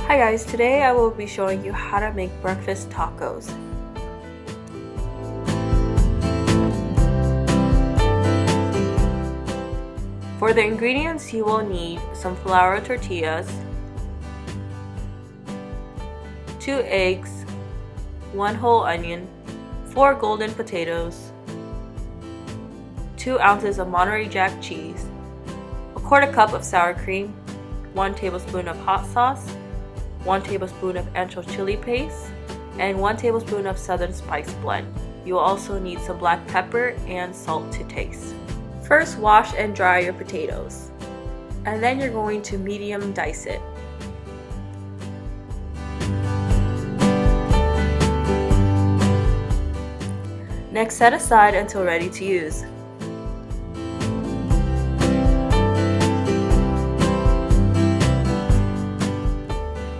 Hi guys, today I will be showing you how to make breakfast tacos. For the ingredients, you will need some flour tortillas, 2 eggs, 1 whole onion, 4 golden potatoes, 2 ounces of Monterey Jack cheese, a 1/4 cup of sour cream, 1 tablespoon of hot sauce, 1 tablespoon of ancho chili paste, and 1 tablespoon of southern spice blend. You will also need some black pepper and salt to taste. First, wash and dry your potatoes, and then you're going to medium dice it. Next, set aside until ready to use.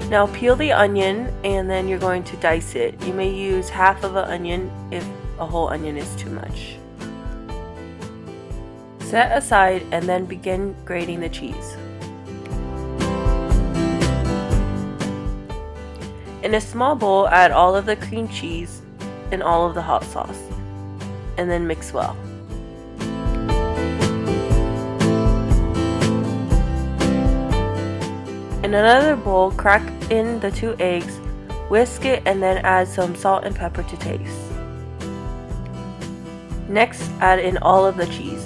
Now peel the onion and then you're going to dice it. You may use half of an onion if a whole onion is too much. Set aside and then begin grating the cheese. In a small bowl, add all of the cream cheese and all of the hot sauce, and then mix well. In another bowl, crack in the 2 eggs, whisk it, and then add some salt and pepper to taste. Next, add in all of the cheese.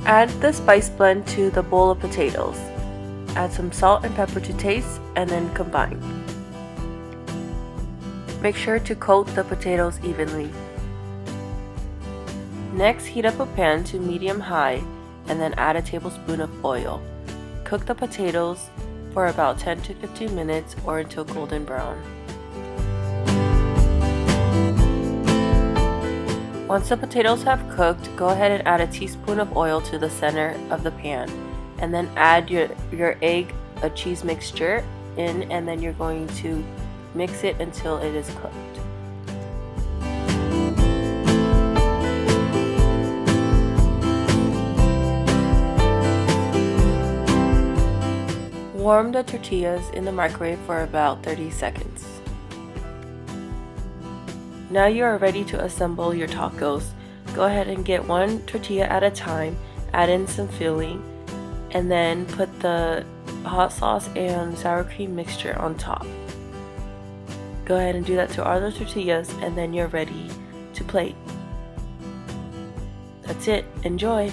Add the spice blend to the bowl of potatoes. Add some salt and pepper to taste, and then combine. Make sure to coat the potatoes evenly. Next, heat up a pan to medium-high and then add a tablespoon of oil. Cook the potatoes for about 10 to 15 minutes or until golden brown. Once the potatoes have cooked, go ahead and add a teaspoon of oil to the center of the pan, and then add your egg, a cheese mixture in, and then you're going to mix it until it is cooked. Warm the tortillas in the microwave for about 30 seconds. Now you are ready to assemble your tacos. Go ahead and get 1 tortilla at a time, add in some filling, and then put the hot sauce and sour cream mixture on top. Go ahead and do that to all the tortillas, and then you're ready to plate. That's it. Enjoy!